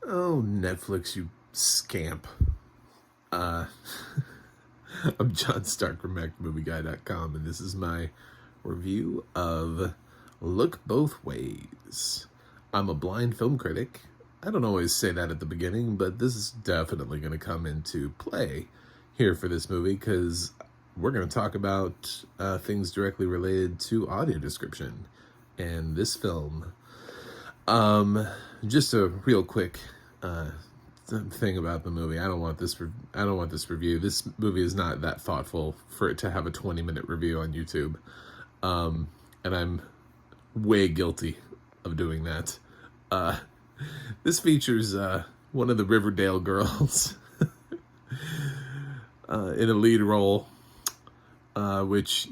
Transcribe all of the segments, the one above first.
Oh, Netflix, you scamp. Uh, I'm John Stark from movieguy.com, and this is my review of Look Both Ways. I'm a blind film critic. I don't always say that at the beginning, but this is definitely going to come into play here for this movie because we're going to talk about things directly related to audio description and this film. Just a real quick thing about the movie. I don't want this review. This movie is not that thoughtful for it to have a 20-minute review on YouTube, and I'm way guilty of doing that. This features one of the Riverdale girls in a lead role, which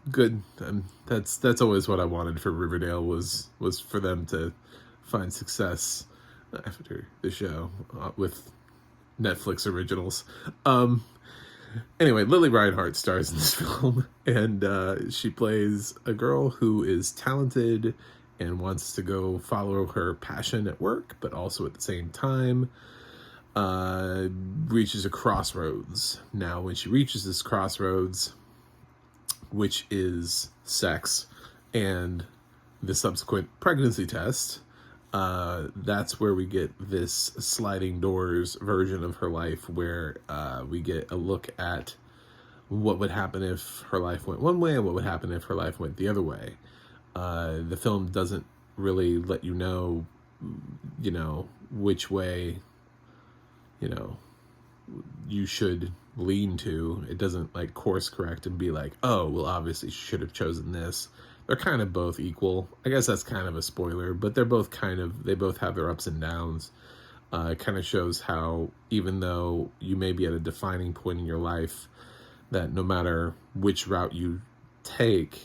good. That's always what I wanted for Riverdale was for them to find success after the show with Netflix originals. Anyway, Lily Reinhart stars in this film, and she plays a girl who is talented and wants to go follow her passion at work, but also at the same time reaches a crossroads. Now, when she reaches this crossroads, which is sex and the subsequent pregnancy test, that's where we get this sliding doors version of her life where we get a look at what would happen if her life went one way and what would happen if her life went the other way. The film doesn't really let you know, which way, you should lean to. It doesn't like course correct and be like, oh, well, obviously she should have chosen this. They're kind of both equal. I guess that's kind of a spoiler, but they both have their ups and downs. It kind of shows how even though you may be at a defining point in your life, that no matter which route you take,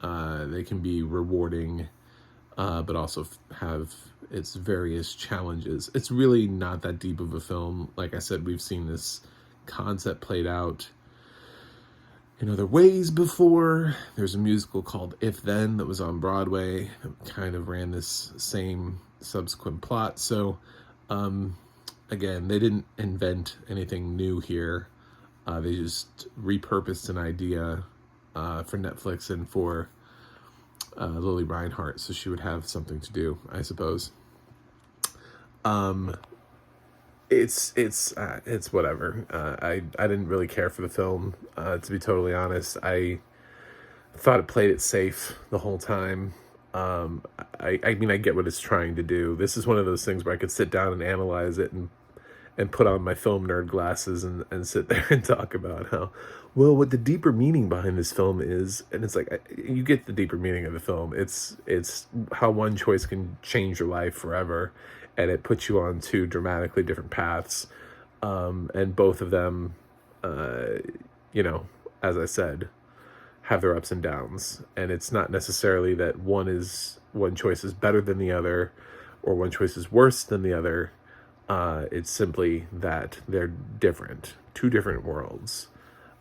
they can be rewarding, but also have its various challenges. It's really not that deep of a film. Like I said, we've seen this concept played out in other ways before. There's a musical called If Then that was on Broadway that kind of ran this same subsequent plot. So again, they didn't invent anything new here. They just repurposed an idea for Netflix and for Lily Reinhart, so she would have something to do, I suppose. It's whatever. I didn't really care for the film, to be totally honest. I thought it played it safe the whole time. I mean, I get what it's trying to do. This is one of those things where I could sit down and analyze it and put on my film nerd glasses and sit there and talk about how, well, what the deeper meaning behind this film is. And it's like, you get the deeper meaning of the film. It's how one choice can change your life forever. And it puts you on two dramatically different paths. And both of them, as I said, have their ups and downs. And it's not necessarily that one choice is better than the other or one choice is worse than the other. It's simply that they're different, two different worlds.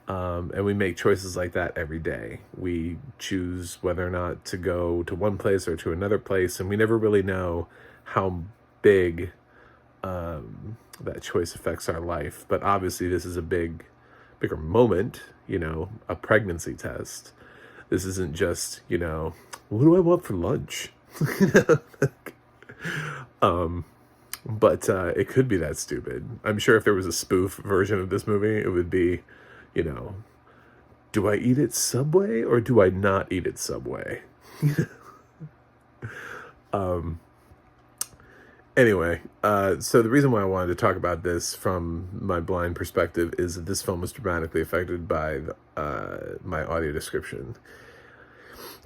And we make choices like that every day. We choose whether or not to go to one place or to another place, and we never really know how big that choice affects our life. But obviously this is a bigger moment, a pregnancy test. This isn't just, what do I want for lunch? But it could be that stupid. I'm sure if there was a spoof version of this movie, it would be, do I eat at Subway or do I not eat at Subway? Anyway, so the reason why I wanted to talk about this from my blind perspective is that this film was dramatically affected by my audio description.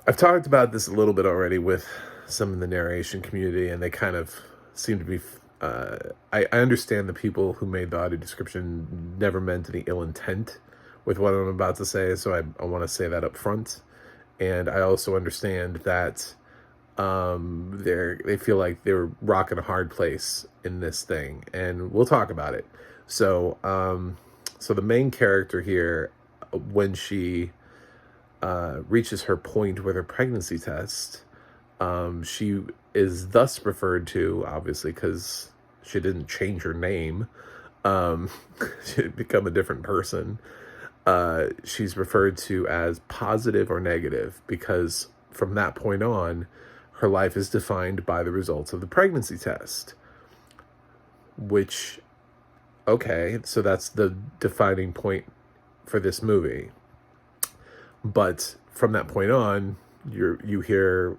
I've talked about this a little bit already with some in the narration community, and they kind of seem to be... I understand the people who made the audio description never meant any ill intent with what I'm about to say, so I want to say that up front. And I also understand that they feel like they're rocking a hard place in this thing, and we'll talk about it. So the main character here, when she reaches her point with her pregnancy test, she is thus referred to, obviously, because she didn't change her name. She had become a different person. She's referred to as positive or negative because from that point on, her life is defined by the results of the pregnancy test. Which, okay, so that's the defining point for this movie. But from that point on, you hear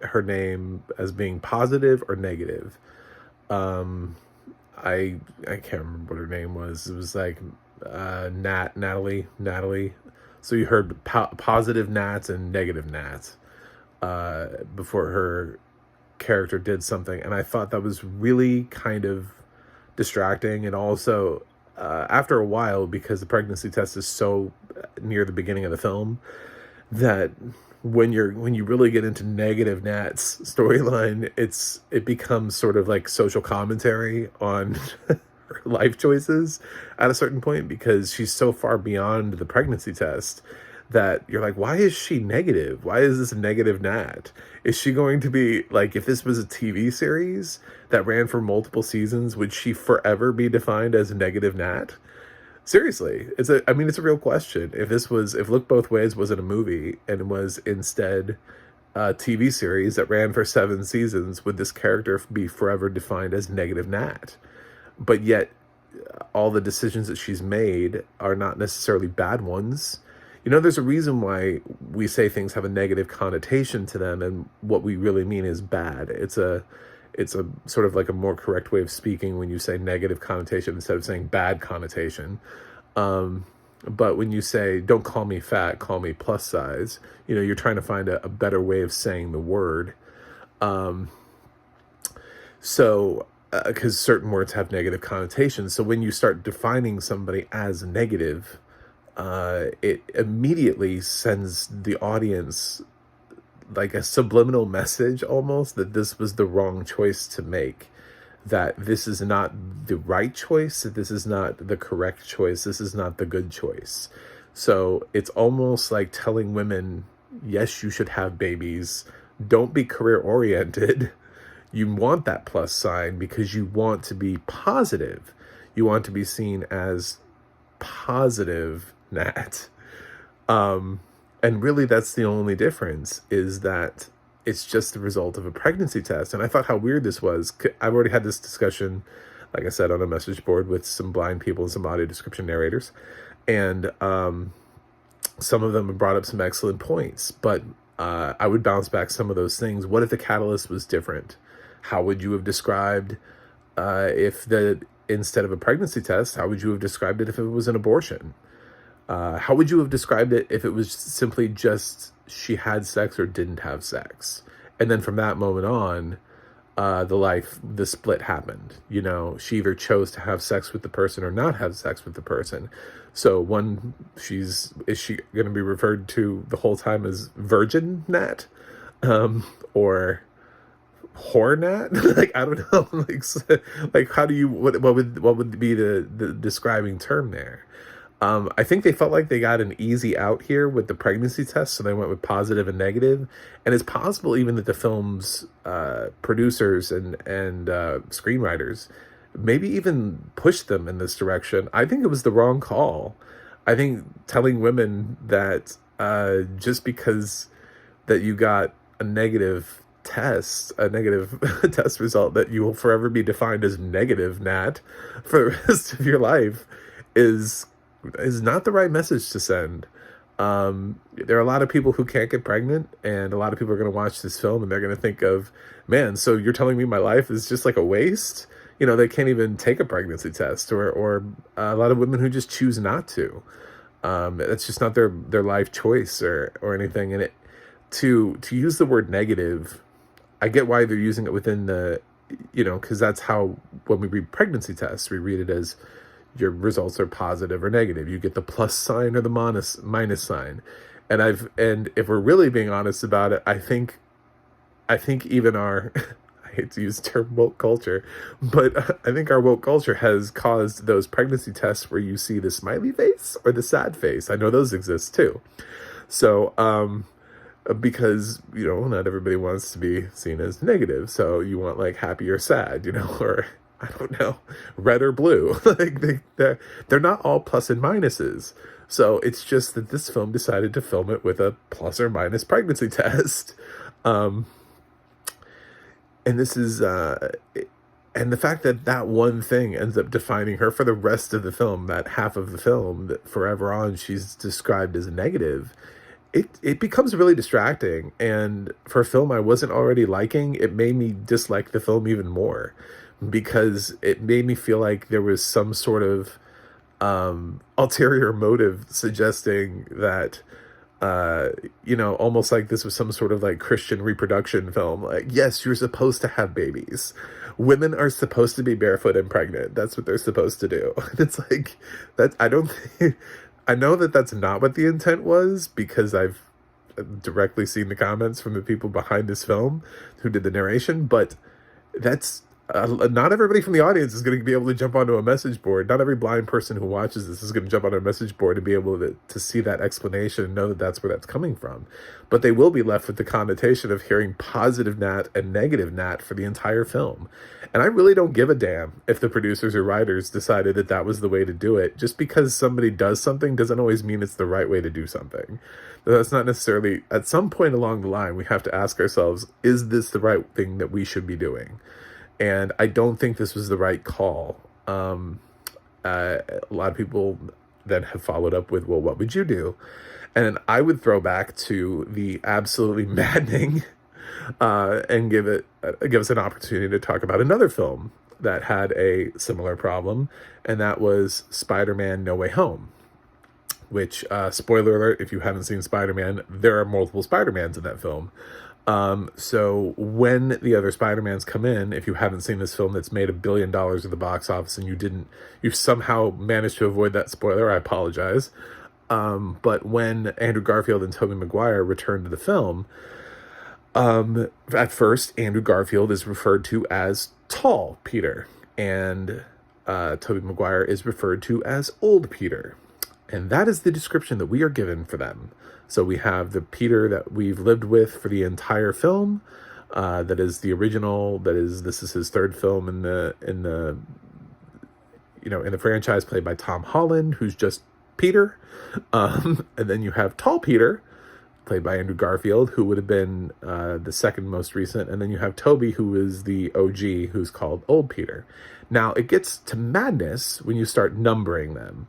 her name as being positive or negative. I can't remember what her name was. It was like Natalie. So you heard positive Nats and negative Nats before her character did something, and I thought that was really kind of distracting. And also, after a while, because the pregnancy test is so near the beginning of the film, that when you really get into negative Nat's storyline, it becomes sort of like social commentary on her life choices at a certain point, because she's so far beyond the pregnancy test that you're like, why is she negative? Why is this a negative Nat? Is she going to be like, if this was a TV series that ran for multiple seasons, would she forever be defined as a negative Nat? Seriously, it's a real question. If Look Both Ways wasn't a movie and was instead a TV series that ran for 7 seasons, would this character be forever defined as negative Nat? But yet, all the decisions that she's made are not necessarily bad ones. There's a reason why we say things have a negative connotation to them, and what we really mean is bad. It's a sort of like a more correct way of speaking when you say negative connotation instead of saying bad connotation. But when you say, don't call me fat, call me plus size, you're trying to find a better way of saying the word. Because certain words have negative connotations. So when you start defining somebody as negative, it immediately sends the audience like a subliminal message almost that this was the wrong choice to make, that this is not the right choice, that this is not the correct choice, this is not the good choice. So it's almost like telling women, yes, you should have babies, don't be career oriented. You want that plus sign because you want to be positive. You want to be seen as positive Nat. And really that's the only difference, is that it's just the result of a pregnancy test. And I thought how weird this was. I've already had this discussion, like I said, on a message board with some blind people and some audio description narrators. And some of them have brought up some excellent points, but I would bounce back some of those things. What if the catalyst was different? How would you have described instead of a pregnancy test, how would you have described it if it was an abortion? How would you have described it if it was simply just she had sex or didn't have sex? And then from that moment on, the split happened. She either chose to have sex with the person or not have sex with the person. So is she going to be referred to the whole time as Virgin Nat? Or whore Nat? Like, I don't know. Like how do you, what would be the describing term there? I think they felt like they got an easy out here with the pregnancy test, so they went with positive and negative. And it's possible even that the film's producers and screenwriters maybe even pushed them in this direction. I think it was the wrong call. I think telling women that just because that you got a negative test result, that you will forever be defined as negative Nat for the rest of your life is not the right message to send. There are a lot of people who can't get pregnant, and a lot of people are going to watch this film and they're going to think of, man, so you're telling me my life is just like a waste? They can't even take a pregnancy test, or a lot of women who just choose not to. That's just not their life choice or anything. And to use the word negative, I get why they're using it within the, because that's how, when we read pregnancy tests, we read it as your results are positive or negative. You get the plus sign or the minus sign. And if we're really being honest about it, I think even our, I hate to use the term woke culture, but I think our woke culture has caused those pregnancy tests where you see the smiley face or the sad face. I know those exist too. So, because, not everybody wants to be seen as negative. So you want like happy or sad, or I don't know, red or blue. Like they're not all plus and minuses. So it's just that this film decided to film it with a plus or minus pregnancy test. Um, and this is, and the fact that that one thing ends up defining her for the rest of the film, that half of the film that forever on she's described as negative, it becomes really distracting. And for a film I wasn't already liking, it made me dislike the film even more, because it made me feel like there was some sort of ulterior motive suggesting that, almost like this was some sort of like Christian reproduction film. Like, yes, you're supposed to have babies. Women are supposed to be barefoot and pregnant. That's what they're supposed to do. And it's like, I know that that's not what the intent was, because I've directly seen the comments from the people behind this film who did the narration, but that's not everybody from the audience is going to be able to jump onto a message board. Not every blind person who watches this is going to jump on a message board and be able to see that explanation and know that that's where that's coming from. But they will be left with the connotation of hearing positive Nat and negative Nat for the entire film. And I really don't give a damn if the producers or writers decided that that was the way to do it. Just because somebody does something doesn't always mean it's the right way to do something. That's not necessarily, at some point along the line, we have to ask ourselves, is this the right thing that we should be doing? And I don't think this was the right call. A lot of people then have followed up with, well, what would you do? And I would throw back to the absolutely maddening, and give us an opportunity to talk about another film that had a similar problem, and that was Spider-Man No Way Home. Which, spoiler alert, if you haven't seen Spider-Man, there are multiple Spider-Mans in that film. So when the other Spider-Mans come in, if you haven't seen this film that's made $1 billion at the box office and you've somehow managed to avoid that spoiler, I apologize. But when Andrew Garfield and Tobey Maguire return to the film, at first, Andrew Garfield is referred to as Tall Peter, and Tobey Maguire is referred to as Old Peter. And that is the description that we are given for them. So we have the Peter that we've lived with for the entire film. That is the original. This is his third film in the franchise, played by Tom Holland, who's just Peter. And then you have Tall Peter, played by Andrew Garfield, who would have been the second most recent. And then you have Toby, who is the OG, who's called Old Peter. Now, it gets to madness when you start numbering them.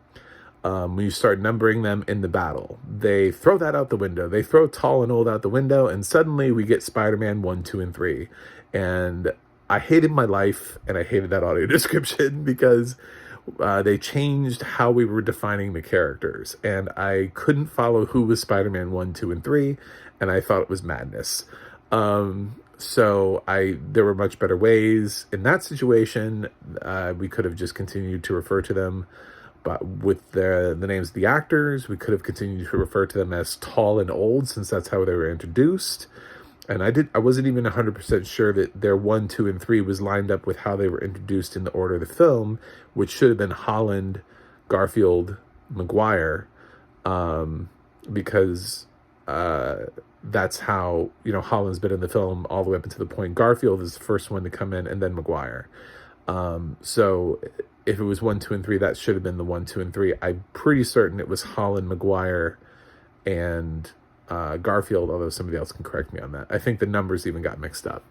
When you start numbering them in the battle, they throw that out the window. They throw Tall and Old out the window, and suddenly we get Spider-Man 1, 2, and 3. And I hated my life, and I hated that audio description, because they changed how we were defining the characters, and I couldn't follow who was Spider-Man 1, 2, and 3, and I thought it was madness. So there were much better ways in that situation. We could have just continued to refer to them, but with the names of the actors, we could have continued to refer to them as Tall and Old, since that's how they were introduced. And I wasn't even 100% sure that their 1, 2, and 3 was lined up with how they were introduced in the order of the film, which should have been Holland, Garfield, Maguire, because that's how, Holland's been in the film all the way up until the point Garfield is the first one to come in, and then Maguire. So if it was 1, 2, and 3, that should have been the 1, 2, and 3. I'm pretty certain it was Holland, Maguire, and Garfield, although somebody else can correct me on that. I think the numbers even got mixed up.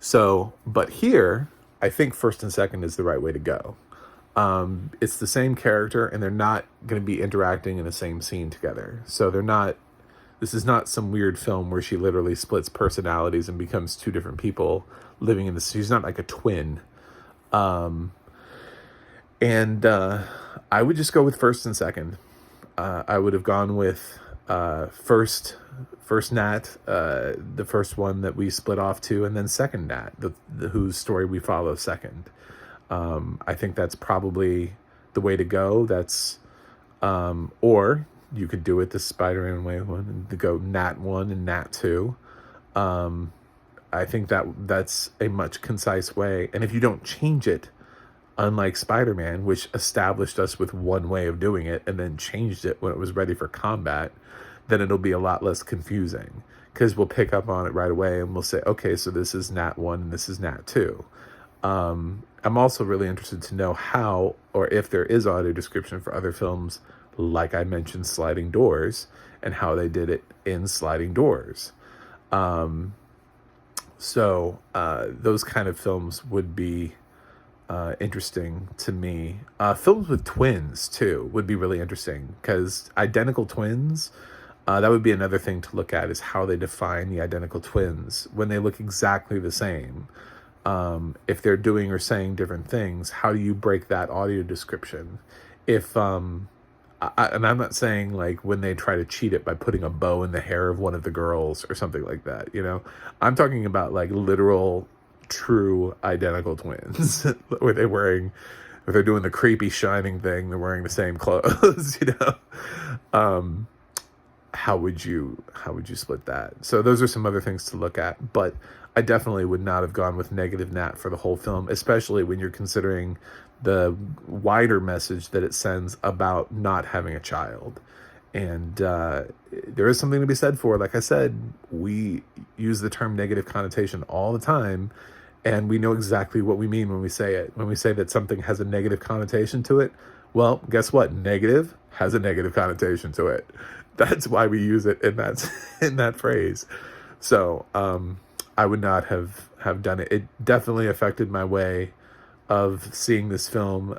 So, but here, I think first and second is the right way to go. It's the same character, and they're not going to be interacting in the same scene together. So this is not some weird film where she literally splits personalities and becomes two different people living in this. She's not like a twin. And I would just go with first and second. I would have gone with first Nat, the first one that we split off to, and then second Nat, the whose story we follow second. I think that's probably the way to go. That's or you could do it the Spider-Man way one and to go Nat 1 and Nat 2. I think that's a much concise way. And if you don't change it, unlike Spider-Man, which established us with one way of doing it and then changed it when it was ready for combat, then it'll be a lot less confusing, because we'll pick up on it right away and we'll say, okay, so this is Nat 1 and this is Nat 2. I'm also really interested to know how, or if there is audio description for other films, like I mentioned Sliding Doors, and how they did it in Sliding Doors. So those kind of films would be interesting to me. Films with twins, too, would be really interesting, because identical twins, that would be another thing to look at, is how they define the identical twins when they look exactly the same. If they're doing or saying different things, how do you break that audio description? If and I'm not saying like when they try to cheat it by putting a bow in the hair of one of the girls or something like that, you know, I'm talking about like literal, true identical twins where if they're doing the creepy Shining thing, they're wearing the same clothes, you know. How would you split that? So those are some other things to look at, but I definitely would not have gone with negative Nat for the whole film, especially when you're considering the wider message that it sends about not having a child. And there is something to be said for, like I said, we use the term negative connotation all the time, and we know exactly what we mean when we say it. When we say that something has a negative connotation to it, well, guess what? Negative has a negative connotation to it. That's why we use it in that phrase. So I would not have done it. It definitely affected my way of seeing this film.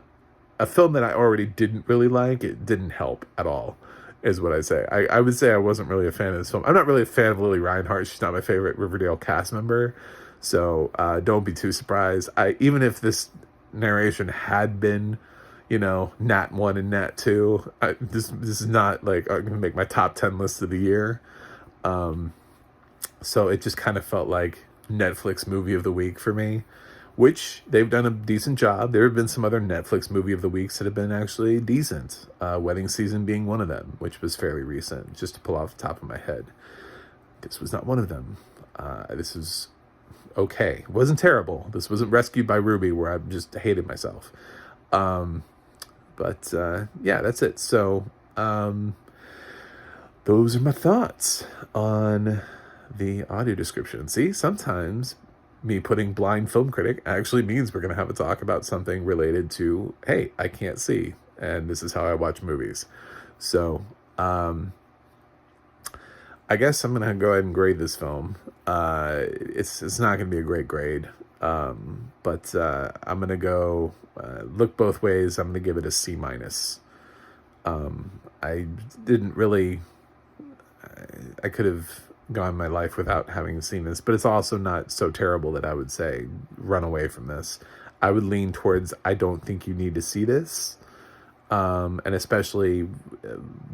A film that I already didn't really like, it didn't help at all, is what I say. I would say I wasn't really a fan of this film. I'm not really a fan of Lily Reinhart. She's not my favorite Riverdale cast member. So don't be too surprised. Even if this narration had been, you know, Nat 1 and Nat 2, this is not like going to make my top 10 list of the year. So it just kind of felt like Netflix movie of the week for me, which they've done a decent job. There have been some other Netflix movie of the weeks that have been actually decent. Wedding Season being one of them, which was fairly recent, just to pull off the top of my head. This was not one of them. This is okay. It wasn't terrible. This wasn't Rescued by Ruby, where I just hated myself. But yeah, that's it. So those are my thoughts on the audio description. See, sometimes me putting blind film critic actually means we're going to have a talk about something related to, hey, I can't see, and this is how I watch movies. So I guess I'm going to go ahead and grade this film. It's not going to be a great grade, but I'm going to go look both ways. I'm going to give it a C-. I didn't really, I could have gone my life without having seen this, but it's also not so terrible that I would say run away from this. I would lean towards, I don't think you need to see this. And especially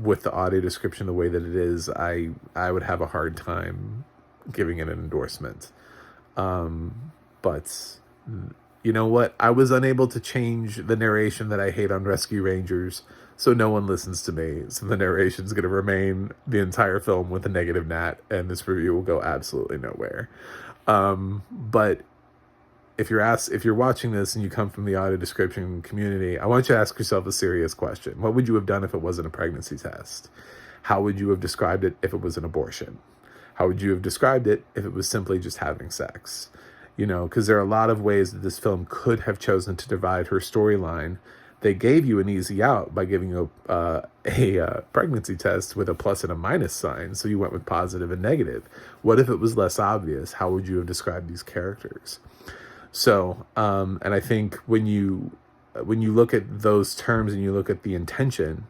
with the audio description the way that it is, I would have a hard time giving it an endorsement. But you know what? I was unable to change the narration that I hate on Rescue Rangers, so no one listens to me. So the narration's going to remain the entire film with a negative Nat, and this review will go absolutely nowhere. But if you're watching this and you come from the audio description community, I want you to ask yourself a serious question. What would you have done if it wasn't a pregnancy test? How would you have described it if it was an abortion? How would you have described it if it was simply just having sex? You know, because there are a lot of ways that this film could have chosen to divide her storyline. They gave you an easy out by giving you a pregnancy test with a plus and a minus sign, so you went with positive and negative. What if it was less obvious? How would you have described these characters? So, and I think when you look at those terms and you look at the intention,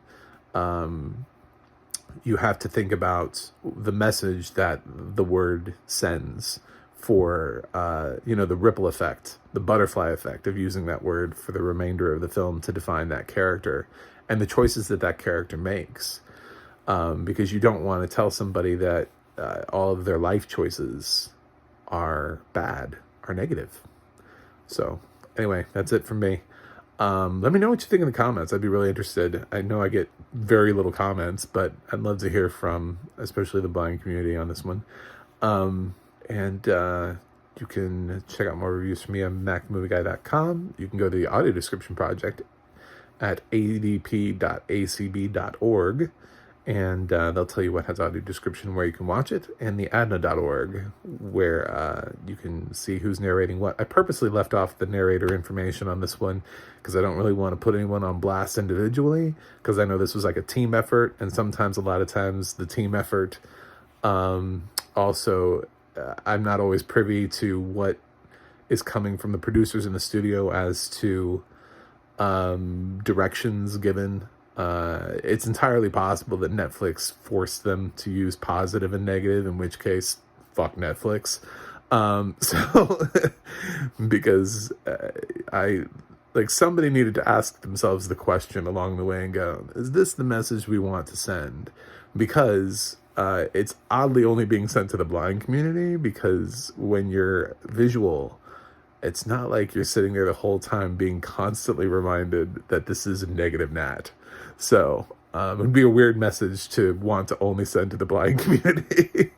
you have to think about the message that the word sends for, the ripple effect, the butterfly effect of using that word for the remainder of the film to define that character and the choices that character makes. Because you don't want to tell somebody that all of their life choices are bad, are negative. So anyway, that's it from me. Let me know what you think in the comments. I'd be really interested. I know I get very little comments, but I'd love to hear from especially the blind community on this one. And you can check out more reviews from me on macmovieguy.com. You can go to the audio description project at adp.acb.org. and they'll tell you what has audio description, where you can watch it, and the adna.org, where you can see who's narrating what. I purposely left off the narrator information on this one because I don't really want to put anyone on blast individually, because I know this was like a team effort, and sometimes, a lot of times, the team effort also, I'm not always privy to what is coming from the producers in the studio as to directions given. It's entirely possible that Netflix forced them to use positive and negative, in which case, fuck Netflix. So, because somebody needed to ask themselves the question along the way and go, is this the message we want to send? Because it's oddly only being sent to the blind community, because when you're visual, it's not like you're sitting there the whole time being constantly reminded that this is a negative nat. So it would be a weird message to want to only send to the blind community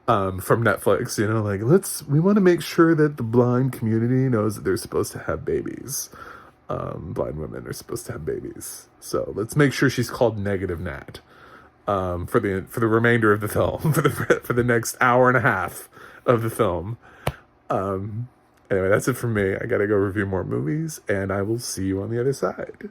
from Netflix. You know, like, we want to make sure that the blind community knows that they're supposed to have babies. Blind women are supposed to have babies. So let's make sure she's called negative nat for the remainder of the film, for the next hour and a half of the film. Anyway, that's it from me. I gotta go review more movies, and I will see you on the other side.